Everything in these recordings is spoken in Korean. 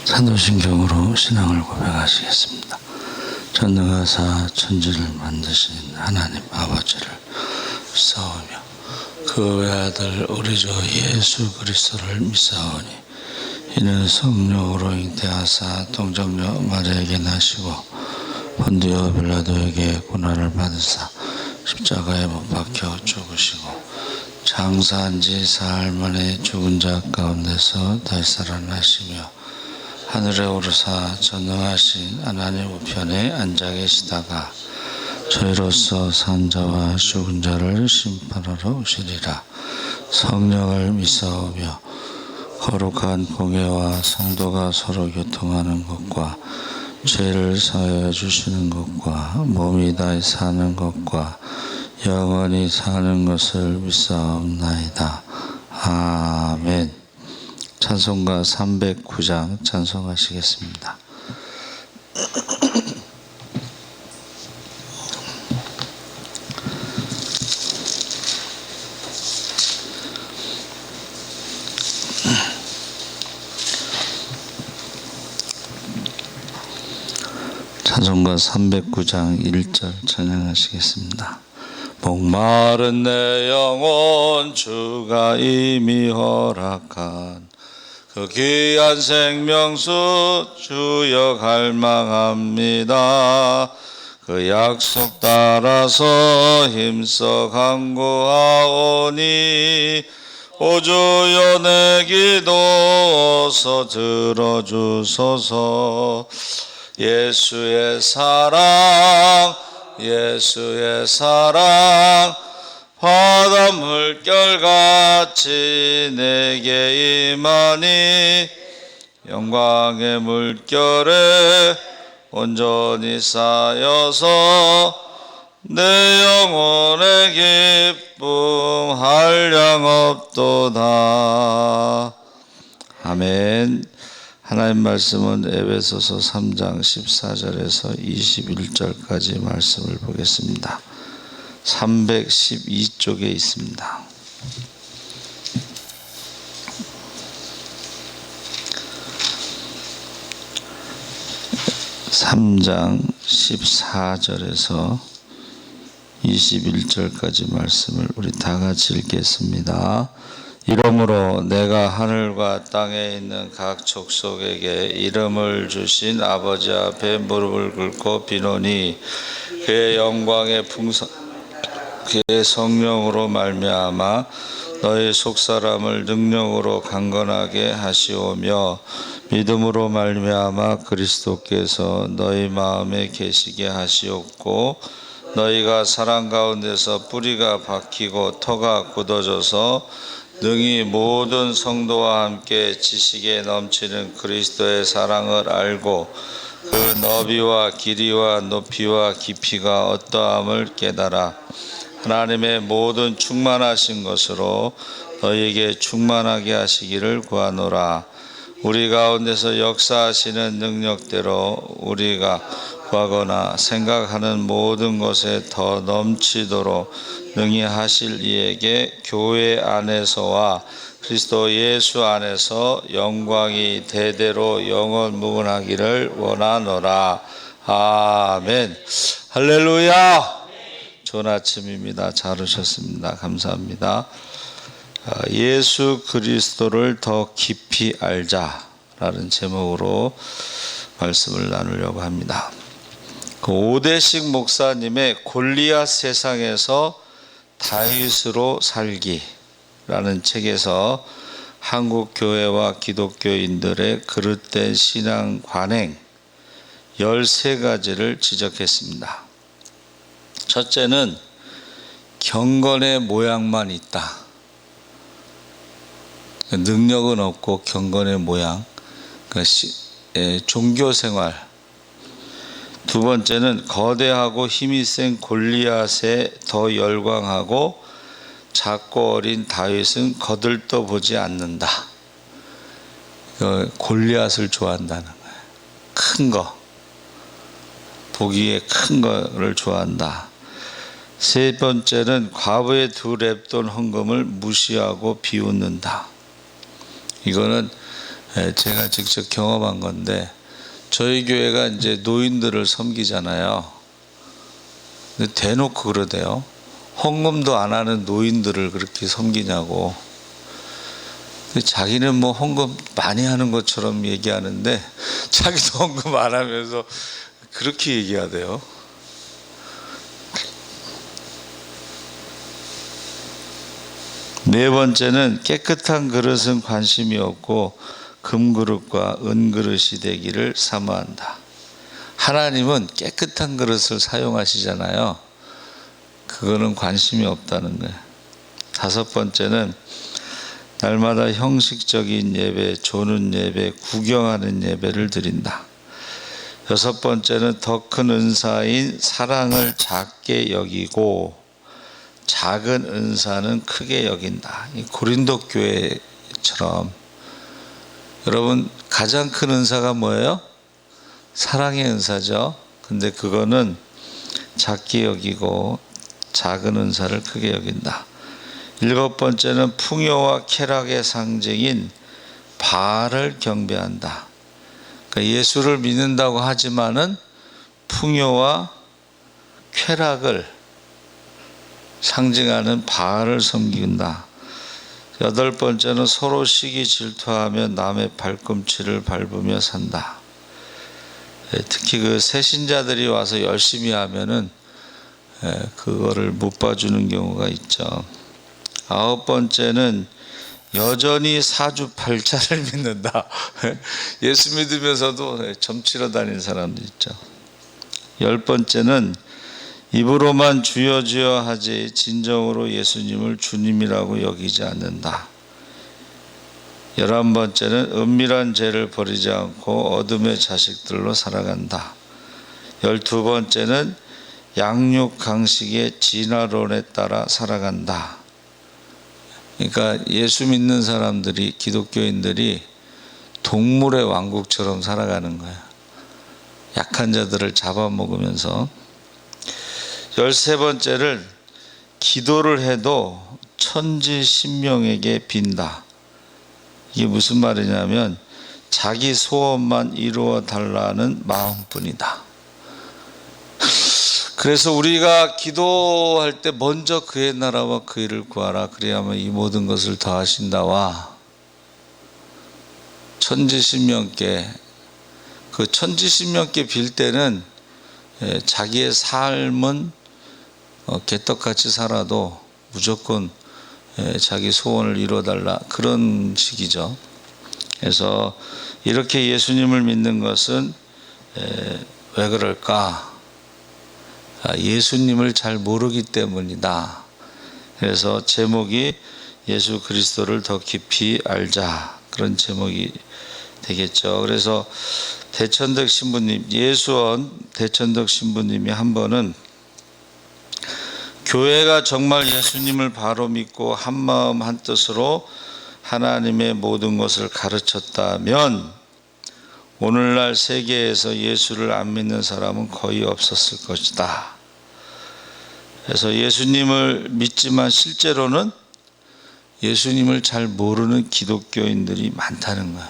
사도신경으로 신앙을 고백하시겠습니다. 전능하사 천지를 만드신 하나님 아버지를 믿사오며 그 외아들 우리 주 예수 그리스도를 믿사오니 이는 성령으로 잉태하사 동정녀 마리아에게 나시고 본디오 빌라도에게 고난을 받으사 십자가에 못 박혀 죽으시고 장사한 지 사흘 만에 죽은 자 가운데서 다시 살아나시며 하늘에 오르사 전능하신 하나님 우편에 앉아 계시다가 저희로서 산 자와 죽은 자를 심판하러 오시리라. 성령을 믿사오며 거룩한 공예와 성도가 서로 교통하는 것과 죄를 사하여 주시는 것과 몸이 다시 사는 것과 영원히 사는 것을 믿사옵나이다. 아멘. 찬송가 309장 찬송하시겠습니다. 찬송가 309장 1절 찬양하시겠습니다. 목마른 내 영혼 주가 이미 허락한 그 귀한 생명수 주여 갈망합니다. 그 약속 따라서 힘써 간구하오니 오 주여 내 기도 어서 들어주소서. 예수의 사랑 예수의 사랑 바다 물결같이 내게 임하니 영광의 물결에 온전히 쌓여서 내 영혼의 기쁨 한량없도다. 아멘. 하나님 말씀은 에베소서 3장 14절에서 21절까지 말씀을 보겠습니다. 312쪽에 있습니다. (3장) 14절에서 21절까지 말씀을 우리 다 같이 읽겠습니다. 이러므로 내가 하늘과 땅에 있는 각 족속에게 이름을 주신 아버지 앞에 무릎을 꿇고 비노니 그의 영광의 풍성 그의 성령으로 말미암아 너희 속사람을 능력으로 강건하게 하시오며 믿음으로 말미암아 그리스도께서 너희 마음에 계시게 하시옵고 너희가 사랑 가운데서 뿌리가 박히고 터가 굳어져서 능히 모든 성도와 함께 지식에 넘치는 그리스도의 사랑을 알고 그 너비와 길이와 높이와 깊이가 어떠함을 깨달아 하나님의 모든 충만하신 것으로 너희에게 충만하게 하시기를 구하노라. 우리 가운데서 역사하시는 능력대로 우리가 구하거나 생각하는 모든 것에 더 넘치도록 능히 하실 이에게 교회 안에서와 그리스도 예수 안에서 영광이 대대로 영원무궁하기를 원하노라. 아멘. 할렐루야. 좋은 아침입니다. 잘 오셨습니다. 감사합니다. 예수 그리스도를 더 깊이 알자라는 제목으로 말씀을 나누려고 합니다. 그 오대식 목사님의 골리앗 세상에서 다윗으로 살기라는 책에서 한국 교회와 기독교인들의 그릇된 신앙 관행 13가지를 지적했습니다. 첫째는 경건의 모양만 있다. 능력은 없고 경건의 모양, 종교생활. 두 번째는 거대하고 힘이 센 골리앗에 더 열광하고 작고 어린 다윗은 거들떠 보지 않는다. 골리앗을 좋아한다는 거예요. 큰 거, 보기에 큰 거를 좋아한다. 세 번째는 과부의 두 렙돈 헌금을 무시하고 비웃는다. 이거는 제가 직접 경험한 건데, 저희 교회가 이제 노인들을 섬기잖아요. 근데 대놓고 그러대요. 헌금도 안 하는 노인들을 그렇게 섬기냐고. 근데 자기는 뭐 헌금 많이 하는 것처럼 얘기하는데 자기도 헌금 안 하면서 그렇게 얘기하대요. 네 번째는 깨끗한 그릇은 관심이 없고 금그릇과 은그릇이 되기를 사모한다. 하나님은 깨끗한 그릇을 사용하시잖아요. 그거는 관심이 없다는 거예요. 다섯 번째는 날마다 형식적인 예배, 조는 예배, 구경하는 예배를 드린다. 여섯 번째는 더 큰 은사인 사랑을 작게 여기고 작은 은사는 크게 여긴다. 이 고린도 교회처럼. 여러분, 가장 큰 은사가 뭐예요? 사랑의 은사죠. 근데 그거는 작게 여기고 작은 은사를 크게 여긴다. 일곱 번째는 풍요와 쾌락의 상징인 바알을 경배한다. 그러니까 예수를 믿는다고 하지만은 풍요와 쾌락을 상징하는 바알을 섬긴다. 여덟 번째는 서로 시기 질투하며 남의 발꿈치를 밟으며 산다. 특히 그 새신자들이 와서 열심히 하면은 그거를 못 봐주는 경우가 있죠. 아홉 번째는 여전히 사주팔자를 믿는다. 예수 믿으면서도 점치러 다니는 사람도 있죠. 열 번째는 입으로만 주여 주여 하지 진정으로 예수님을 주님이라고 여기지 않는다. 11번째는 은밀한 죄를 버리지 않고 어둠의 자식들로 살아간다. 12번째는 양육 강식의 진화론에 따라 살아간다. 그러니까 예수 믿는 사람들이, 기독교인들이 동물의 왕국처럼 살아가는 거예요. 약한 자들을 잡아먹으면서. 13번째를 기도를 해도 천지신명에게 빈다. 이게 무슨 말이냐면 자기 소원만 이루어 달라는 마음뿐이다. 그래서 우리가 기도할 때 먼저 그의 나라와 그 일을 구하라. 그래야만 이 모든 것을 더하신다와 천지신명께, 그 천지신명께 빌 때는 자기의 삶은 개떡같이 살아도 무조건 자기 소원을 이루어달라, 그런 식이죠. 그래서 이렇게 예수님을 믿는 것은 왜 그럴까? 예수님을 잘 모르기 때문이다. 그래서 제목이 예수 그리스도를 더 깊이 알자, 그런 제목이 되겠죠. 그래서 대천덕 신부님, 예수원 대천덕 신부님이 한 번은 교회가 정말 예수님을 바로 믿고 한마음 한뜻으로 하나님의 모든 것을 가르쳤다면 오늘날 세계에서 예수를 안 믿는 사람은 거의 없었을 것이다. 그래서 예수님을 믿지만 실제로는 예수님을 잘 모르는 기독교인들이 많다는 거예요.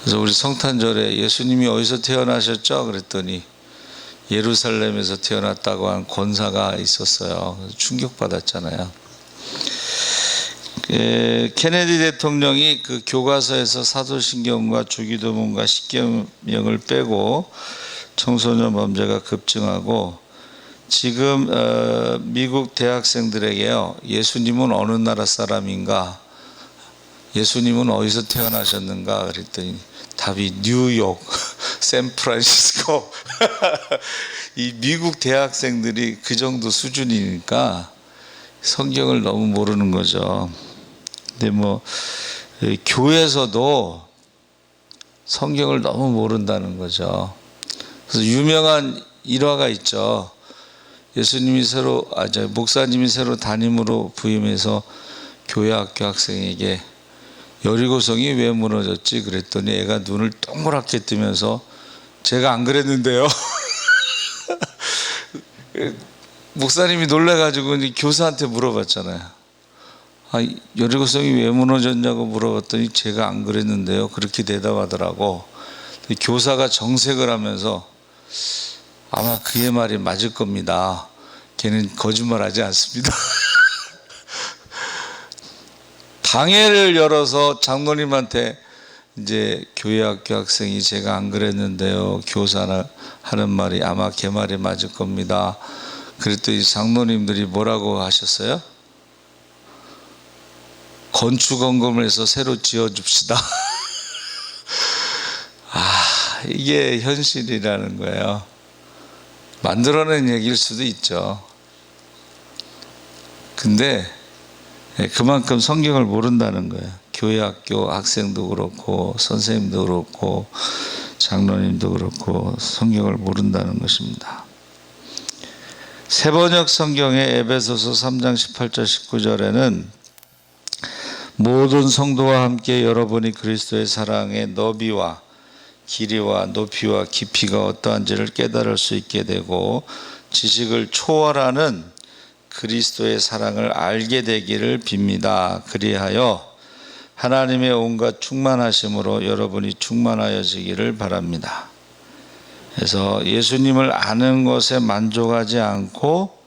그래서 우리 성탄절에 예수님이 어디서 태어나셨죠? 그랬더니 예루살렘에서 태어났다고 한 권사가 있었어요. 그래서 충격받았잖아요. 케네디 대통령이 그 교과서에서 사도신경과 주기도문과 십계명을 빼고 청소년 범죄가 급증하고 지금 미국 대학생들에게요, 예수님은 어느 나라 사람인가, 예수님은 어디서 태어나셨는가 그랬더니 답이 뉴욕, 샌프란시스코. 이 미국 대학생들이 그 정도 수준이니까 성경을 너무 모르는 거죠. 근데 뭐 교회에서도 성경을 너무 모른다는 거죠. 그래서 유명한 일화가 있죠. 예수님이 목사님이 새로 담임으로 부임해서 교회 학교 학생에게 여리고성이 왜 무너졌지? 그랬더니 애가 눈을 동그랗게 뜨면서 제가 안 그랬는데요. 목사님이 놀라가지고 교사한테 물어봤잖아요. 여리고성이 왜 무너졌냐고 물어봤더니 제가 안 그랬는데요. 그렇게 대답하더라고. 교사가 정색을 하면서 아마 그의 말이 맞을 겁니다. 걔는 거짓말하지 않습니다. 당회를 열어서 장로님한테 이제 교회학교 학생이 제가 안 그랬는데요. 교사나 하는 말이 아마 걔 말이 맞을 겁니다. 그랬더니 장로님들이 뭐라고 하셨어요? 건축원금을 해서 새로 지어줍시다. 이게 현실이라는 거예요. 만들어낸 얘기일 수도 있죠. 근데 그만큼 성경을 모른다는 거예요. 교회 학교 학생도 그렇고 선생님도 그렇고 장로님도 그렇고 성경을 모른다는 것입니다. 세번역 성경의 에베소서 3장 18절 19절에는 모든 성도와 함께 여러분이 그리스도의 사랑의 너비와 길이와 높이와 깊이가 어떠한지를 깨달을 수 있게 되고 지식을 초월하는 그리스도의 사랑을 알게 되기를 빕니다. 그리하여 하나님의 온갖 충만하심으로 여러분이 충만하여지기를 바랍니다. 그래서 예수님을 아는 것에 만족하지 않고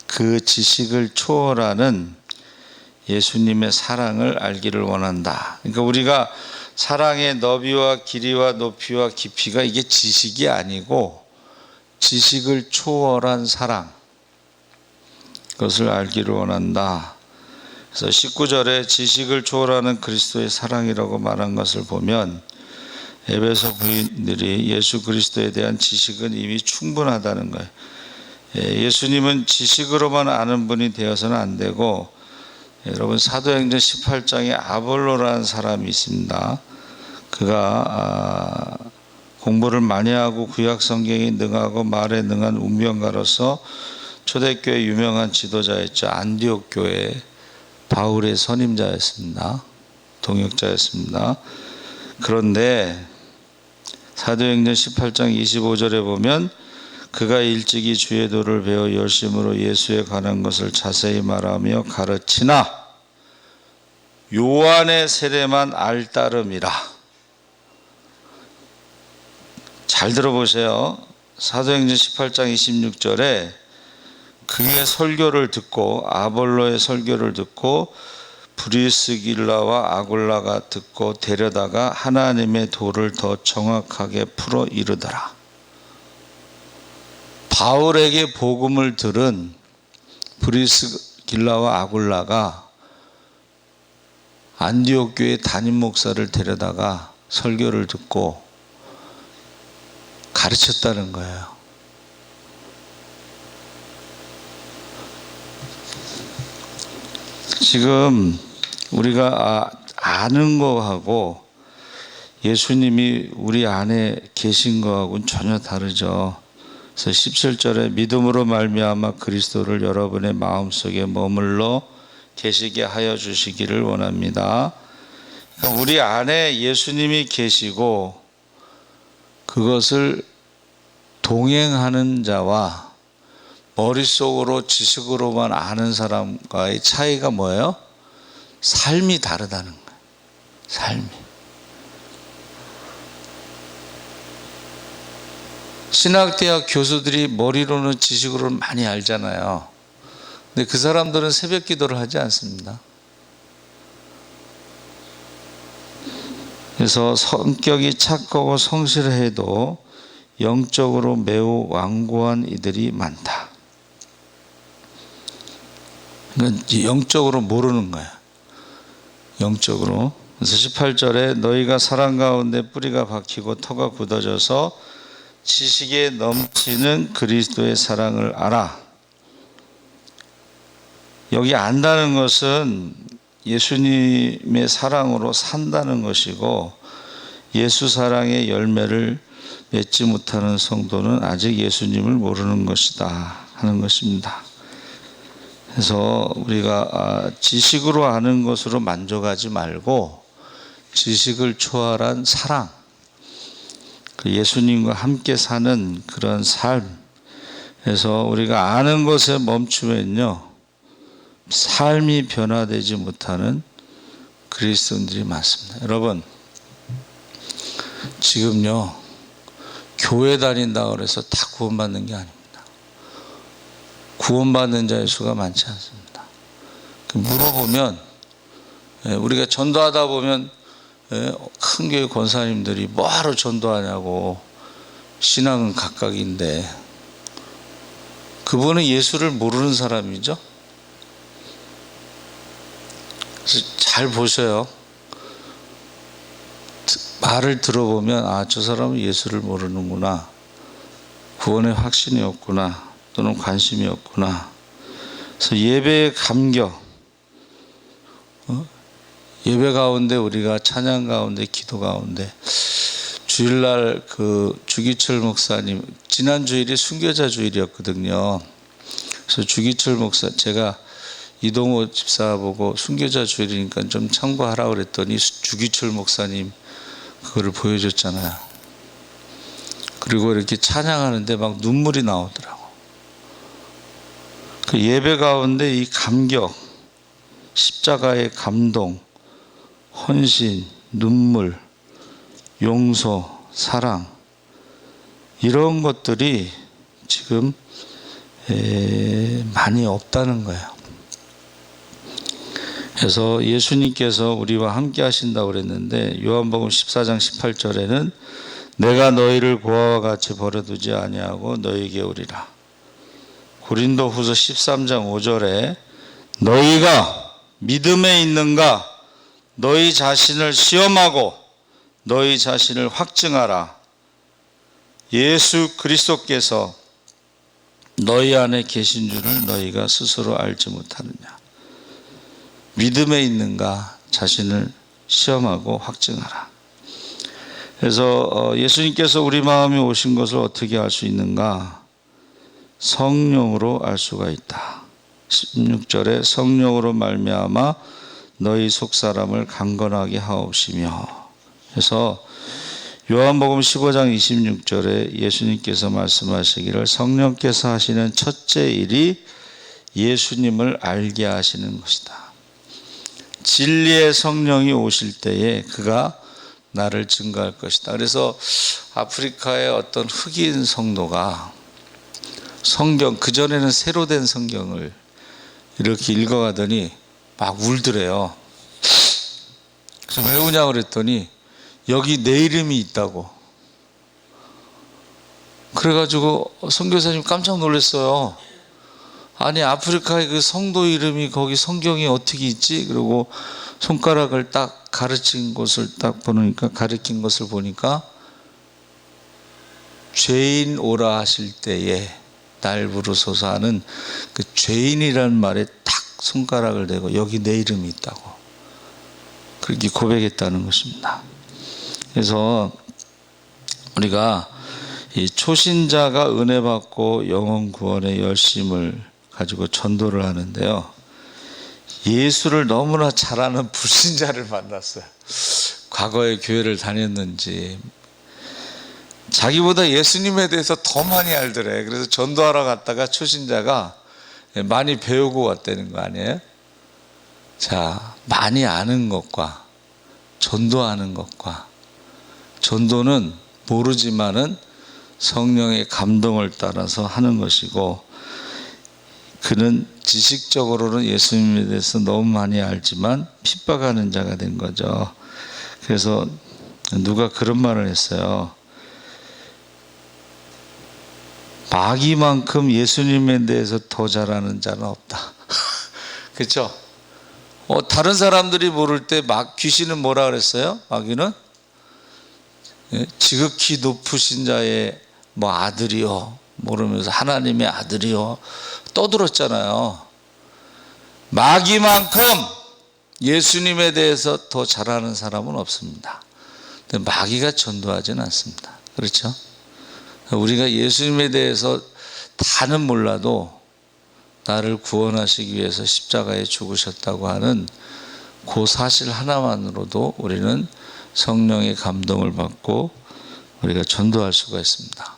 그 지식을 초월하는 예수님의 사랑을 알기를 원한다. 그러니까 우리가 사랑의 너비와 길이와 높이와 깊이가 이게 지식이 아니고 지식을 초월한 사랑, 그것을 알기를 원한다. 그래서 19절에 지식을 초월하는 그리스도의 사랑이라고 말한 것을 보면 에베소 부인들이 예수 그리스도에 대한 지식은 이미 충분하다는 거예요. 예수님은 지식으로만 아는 분이 되어서는 안 되고, 여러분 사도행전 18장에 아볼로라는 사람이 있습니다. 그가 공부를 많이 하고 구약 성경에 능하고 말에 능한 운명가로서 초대교회 유명한 지도자였죠. 안디옥 교회 바울의 선임자였습니다. 동역자였습니다. 그런데 사도행전 18장 25절에 보면 그가 일찍이 주의 도를 배워 열심으로 예수에 관한 것을 자세히 말하며 가르치나 요한의 세례만 알따름이라. 잘 들어보세요. 사도행전 18장 26절에 그의 설교를 듣고 아볼로의 설교를 듣고 브리스길라와 아굴라가 듣고 데려다가 하나님의 도를 더 정확하게 풀어 이르더라. 바울에게 복음을 들은 브리스길라와 아굴라가 안디옥 교회 담임 목사를 데려다가 설교를 듣고 가르쳤다는 거예요. 지금 우리가 아는 거하고 예수님이 우리 안에 계신 거하고는 전혀 다르죠. 그래서 17절에 믿음으로 말미암아 그리스도를 여러분의 마음속에 머물러 계시게 하여 주시기를 원합니다. 그러니까 우리 안에 예수님이 계시고 그것을 동행하는 자와 머릿속으로 지식으로만 아는 사람과의 차이가 뭐예요? 삶이 다르다는 거예요. 삶이. 신학대학 교수들이 머리로는 지식으로는 많이 알잖아요. 근데 그 사람들은 새벽 기도를 하지 않습니다. 그래서 성격이 착하고 성실해도 영적으로 매우 완고한 이들이 많다. 그러니까 영적으로 모르는 거야. 영적으로. 그래서 18절에 너희가 사랑 가운데 뿌리가 박히고 터가 굳어져서 지식에 넘치는 그리스도의 사랑을 알아. 여기 안다는 것은 예수님의 사랑으로 산다는 것이고, 예수 사랑의 열매를 맺지 못하는 성도는 아직 예수님을 모르는 것이다 하는 것입니다. 그래서 우리가 지식으로 아는 것으로 만족하지 말고 지식을 초월한 사랑, 예수님과 함께 사는 그런 삶. 그래서 우리가 아는 것에 멈추면요 삶이 변화되지 못하는 그리스도인들이 많습니다. 여러분, 지금요, 교회 다닌다고 해서 다 구원받는 게 아닙니다. 구원받는 자의 수가 많지 않습니다. 물어보면, 우리가 전도하다 보면 큰 교회 권사님들이 뭐하러 전도하냐고, 신앙은 각각인데 그분은 예수를 모르는 사람이죠. 그래서 잘 보셔요. 말을 들어보면 저 사람은 예수를 모르는구나, 구원의 확신이 없구나, 또는 관심이 없구나. 그래서 예배의 감격, 예배 가운데, 우리가 찬양 가운데, 기도 가운데, 주일날 주기철 목사님, 지난 주일이 순교자 주일이었거든요. 그래서 주기철 목사, 제가 이동호 집사 보고 순교자 주일이니까 좀 참고하라 그랬더니 주기철 목사님 그거를 보여줬잖아요. 그리고 이렇게 찬양하는데 막 눈물이 나오더라고. 그 예배 가운데 이 감격, 십자가의 감동, 헌신, 눈물, 용서, 사랑, 이런 것들이 지금 많이 없다는 거예요. 그래서 예수님께서 우리와 함께 하신다고 그랬는데, 요한복음 14장 18절에는 내가 너희를 고아와 같이 버려두지 아니하고 너희에게 오리라. 고린도후서 13장 5절에 너희가 믿음에 있는가 너희 자신을 시험하고 너희 자신을 확증하라. 예수 그리스도께서 너희 안에 계신 줄을 너희가 스스로 알지 못하느냐. 믿음에 있는가 자신을 시험하고 확증하라. 그래서 예수님께서 우리 마음에 오신 것을 어떻게 알 수 있는가? 성령으로 알 수가 있다. 16절에 성령으로 말미암아 너희 속사람을 강건하게 하옵시며. 그래서 요한복음 15장 26절에 예수님께서 말씀하시기를 성령께서 하시는 첫째 일이 예수님을 알게 하시는 것이다. 진리의 성령이 오실 때에 그가 나를 증거할 것이다. 그래서 아프리카의 어떤 흑인 성도가 성경, 그전에는 새로 된 성경을 이렇게 읽어가더니 막 울더래요. 그래서 왜 우냐고 그랬더니 여기 내 이름이 있다고. 그래가지고 선교사님 깜짝 놀랐어요. 아니, 아프리카의 그 성도 이름이 거기 성경에 어떻게 있지? 그리고 손가락을 딱 가르친 곳을 딱 보니까, 가르친 것을 보니까 죄인 오라 하실 때에 날 부르소서 하는 그 죄인이라는 말에 딱 손가락을 대고 여기 내 이름이 있다고 그렇게 고백했다는 것입니다. 그래서 우리가 이 초신자가 은혜 받고 영혼 구원의 열심을 가지고 전도를 하는데요, 예수를 너무나 잘 아는 불신자를 만났어요. 과거에 교회를 다녔는지 자기보다 예수님에 대해서 더 많이 알더래. 그래서 전도하러 갔다가 초신자가 많이 배우고 왔다는 거 아니에요? 자, 많이 아는 것과 전도하는 것과, 전도는 모르지만은 성령의 감동을 따라서 하는 것이고, 그는 지식적으로는 예수님에 대해서 너무 많이 알지만 핍박하는 자가 된 거죠. 그래서 누가 그런 말을 했어요. 마귀만큼 예수님에 대해서 더 잘하는 자는 없다. 그렇죠? 다른 사람들이 모를 때 귀신은 뭐라 그랬어요? 마귀는 지극히 높으신 자의 아들이요, 모르면서 하나님의 아들이요 떠들었잖아요. 마귀만큼 예수님에 대해서 더 잘하는 사람은 없습니다. 근데 마귀가 전도하지는 않습니다. 그렇죠? 우리가 예수님에 대해서 다는 몰라도 나를 구원하시기 위해서 십자가에 죽으셨다고 하는 그 사실 하나만으로도 우리는 성령의 감동을 받고 우리가 전도할 수가 있습니다.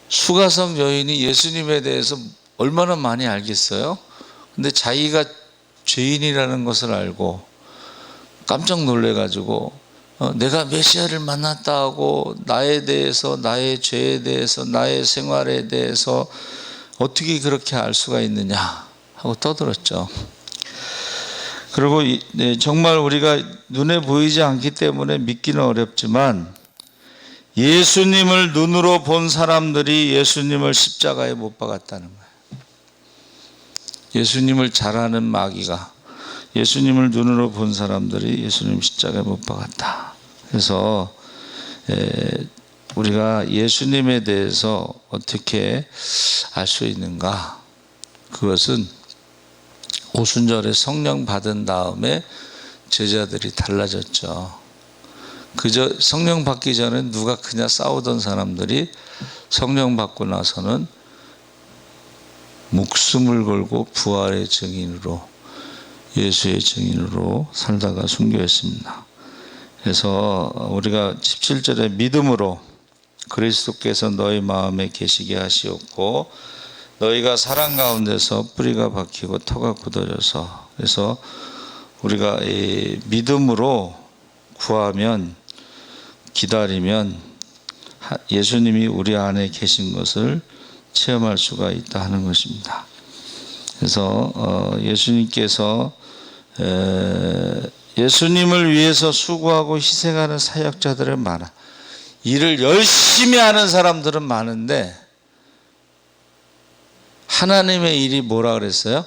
수가성 여인이 예수님에 대해서 얼마나 많이 알겠어요? 근데 자기가 죄인이라는 것을 알고 깜짝 놀래가지고 내가 메시아를 만났다 하고 나에 대해서, 나의 죄에 대해서, 나의 생활에 대해서 어떻게 그렇게 알 수가 있느냐 하고 떠들었죠. 그리고 정말 우리가 눈에 보이지 않기 때문에 믿기는 어렵지만 예수님을 눈으로 본 사람들이 예수님을 십자가에 못 박았다는 거예요. 예수님을 잘 아는 마귀가 예수님을 눈으로 본 사람들이 예수님 십자가에 못 박았다. 그래서 우리가 예수님에 대해서 어떻게 알 수 있는가? 그것은 오순절에 성령 받은 다음에 제자들이 달라졌죠. 그저 성령 받기 전에 누가 그냥 싸우던 사람들이 성령 받고 나서는 목숨을 걸고 부활의 증인으로, 예수의 증인으로 살다가 순교했습니다. 그래서 우리가 17절에 믿음으로 그리스도께서 너희 마음에 계시게 하시었고 너희가 사랑 가운데서 뿌리가 박히고 터가 굳어져서, 그래서 우리가 이 믿음으로 구하면, 기다리면 예수님이 우리 안에 계신 것을 체험할 수가 있다 하는 것입니다. 그래서 예수님께서 예수님을 위해서 수고하고 희생하는 사역자들은 많아. 일을 열심히 하는 사람들은 많은데 하나님의 일이 뭐라 그랬어요?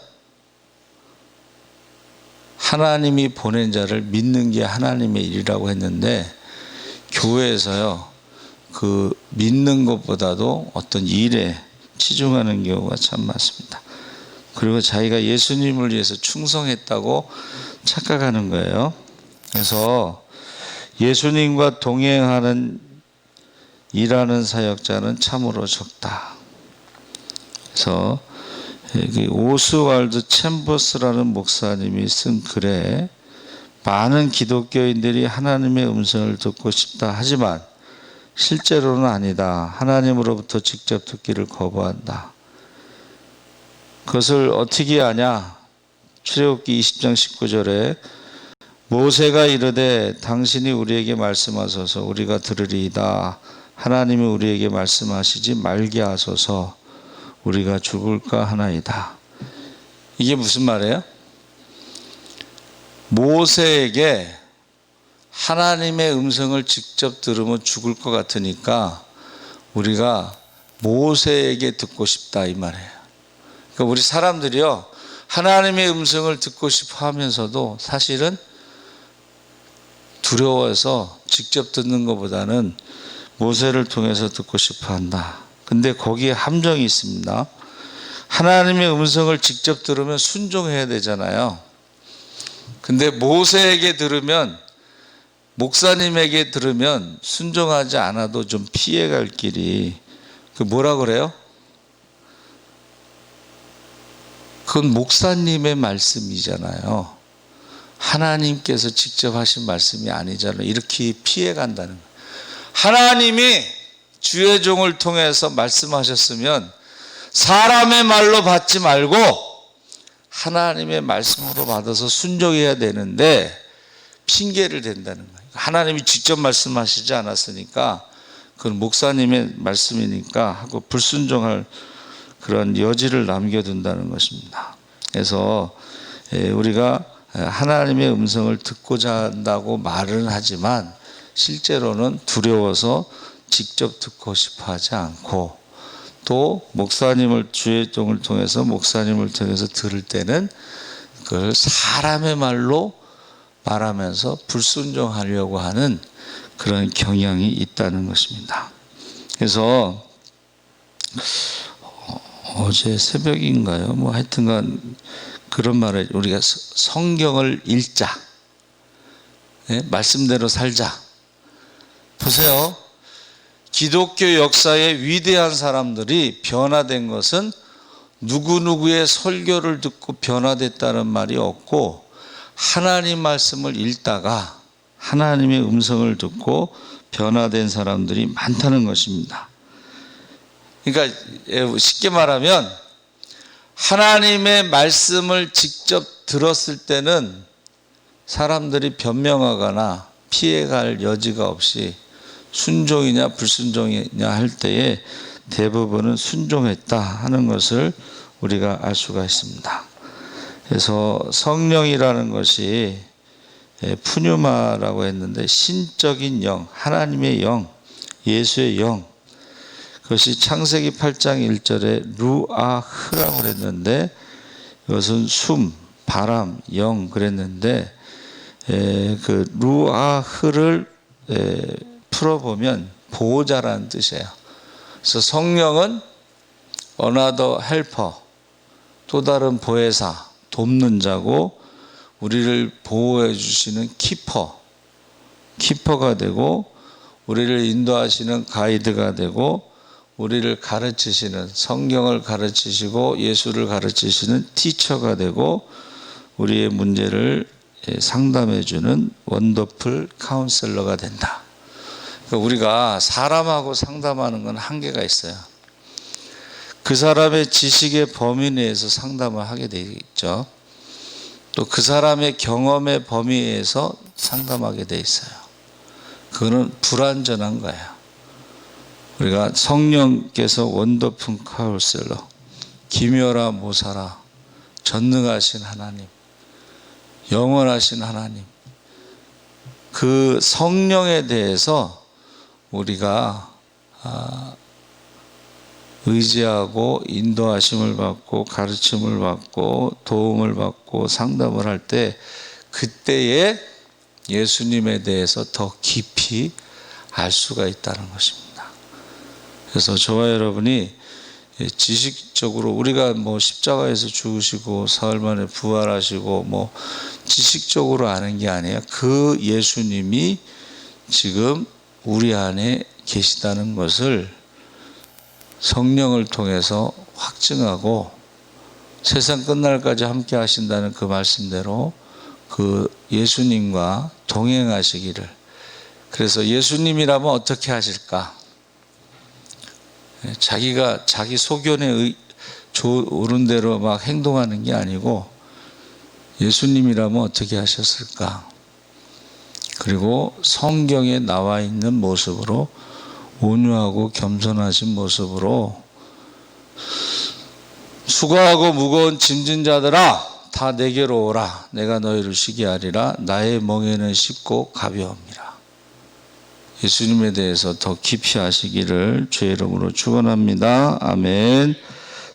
하나님이 보낸 자를 믿는 게 하나님의 일이라고 했는데 교회에서요, 그 믿는 것보다도 어떤 일에 치중하는 경우가 참 많습니다. 그리고 자기가 예수님을 위해서 충성했다고 착각하는 거예요. 그래서 예수님과 동행하는 일하는 사역자는 참으로 적다. 그래서 오스왈드 챔버스라는 목사님이 쓴 글에 많은 기독교인들이 하나님의 음성을 듣고 싶다 하지만 실제로는 아니다. 하나님으로부터 직접 듣기를 거부한다. 그것을 어떻게 아냐? 출애굽기 20장 19절에 모세가 이르되 당신이 우리에게 말씀하소서 우리가 들으리이다. 하나님이 우리에게 말씀하시지 말게 하소서 우리가 죽을까 하나이다. 이게 무슨 말이에요? 모세에게 하나님의 음성을 직접 들으면 죽을 것 같으니까 우리가 모세에게 듣고 싶다 이 말이에요. 그러니까 우리 사람들이요, 하나님의 음성을 듣고 싶어 하면서도 사실은 두려워서 직접 듣는 것보다는 모세를 통해서 듣고 싶어 한다. 근데 거기에 함정이 있습니다. 하나님의 음성을 직접 들으면 순종해야 되잖아요. 근데 모세에게 들으면, 목사님에게 들으면 순종하지 않아도 좀 피해갈 길이, 그 뭐라 그래요? 그건 목사님의 말씀이잖아요. 하나님께서 직접 하신 말씀이 아니잖아요. 이렇게 피해간다는 거예요. 하나님이 주의 종을 통해서 말씀하셨으면 사람의 말로 받지 말고 하나님의 말씀으로 받아서 순종해야 되는데 핑계를 댄다는 거예요. 하나님이 직접 말씀하시지 않았으니까 그건 목사님의 말씀이니까 하고 불순종할 그런 여지를 남겨둔다는 것입니다. 그래서 우리가 하나님의 음성을 듣고자 한다고 말은 하지만 실제로는 두려워서 직접 듣고 싶어 하지 않고, 또 목사님을, 주의 종을 통해서 목사님을 통해서 들을 때는 그걸 사람의 말로 말하면서 불순종하려고 하는 그런 경향이 있다는 것입니다. 그래서 어제 새벽인가요? 뭐 하여튼간 그런 말을, 우리가 성경을 읽자, 말씀대로 살자. 보세요. 기독교 역사의 위대한 사람들이 변화된 것은 누구누구의 설교를 듣고 변화됐다는 말이 없고 하나님 말씀을 읽다가 하나님의 음성을 듣고 변화된 사람들이 많다는 것입니다. 그러니까 쉽게 말하면 하나님의 말씀을 직접 들었을 때는 사람들이 변명하거나 피해갈 여지가 없이 순종이냐 불순종이냐 할 때에 대부분은 순종했다 하는 것을 우리가 알 수가 있습니다. 그래서 성령이라는 것이 푸뉴마라고 했는데 신적인 영, 하나님의 영, 예수의 영, 그것이 창세기 8장 1절에 루아흐라고 했는데 이것은 숨, 바람, 영 그랬는데 그 루아흐를 풀어보면 보호자라는 뜻이에요. 그래서 성령은 another helper, 또 다른 보혜사, 돕는 자고 우리를 보호해 주시는 키퍼가 되고 우리를 인도하시는 가이드가 되고 우리를 가르치시는 성경을 가르치시고 예수를 가르치시는 티처가 되고 우리의 문제를 상담해 주는 원더풀 카운셀러가 된다. 그러니까 우리가 사람하고 상담하는 건 한계가 있어요. 그 사람의 지식의 범위 내에서 상담을 하게 되겠죠. 또 그 사람의 경험의 범위 내에서 상담하게 돼 있어요. 그거는 불완전한 거예요. 우리가 성령께서 원더풀 카운셀러, 기묘라 모사라, 전능하신 하나님, 영원하신 하나님, 그 성령에 대해서 우리가 의지하고 인도하심을 받고 가르침을 받고 도움을 받고 상담을 할 때 그때에 예수님에 대해서 더 깊이 알 수가 있다는 것입니다. 그래서 저와 여러분이 지식적으로 우리가 뭐 십자가에서 죽으시고 사흘 만에 부활하시고 뭐 지식적으로 아는 게 아니에요. 그 예수님이 지금 우리 안에 계시다는 것을 성령을 통해서 확증하고 세상 끝날까지 함께 하신다는 그 말씀대로 그 예수님과 동행하시기를. 그래서 예수님이라면 어떻게 하실까? 자기가 자기 소견에 옳은 대로 막 행동하는 게 아니고 예수님이라면 어떻게 하셨을까? 그리고 성경에 나와 있는 모습으로 온유하고 겸손하신 모습으로 수고하고 무거운 짐진 자들아 다 내게로 오라 내가 너희를 쉬게 하리라 나의 멍에는 쉽고 가벼움이라. 예수님에 대해서 더 깊이 아시기를 주의 이름으로 축원합니다. 아멘.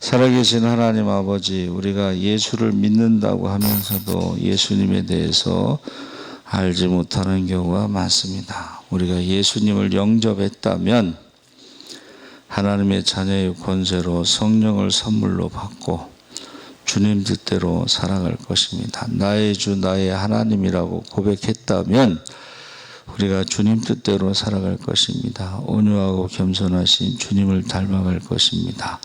살아계신 하나님 아버지, 우리가 예수를 믿는다고 하면서도 예수님에 대해서 알지 못하는 경우가 많습니다. 우리가 예수님을 영접했다면 하나님의 자녀의 권세로 성령을 선물로 받고 주님 뜻대로 살아갈 것입니다. 나의 주 나의 하나님이라고 고백했다면 우리가 주님 뜻대로 살아갈 것입니다. 온유하고 겸손하신 주님을 닮아갈 것입니다.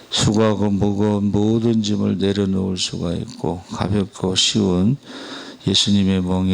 수고하고 무거운 모든 짐을 내려놓을 수가 있고 가볍고 쉬운 예수님의 멍에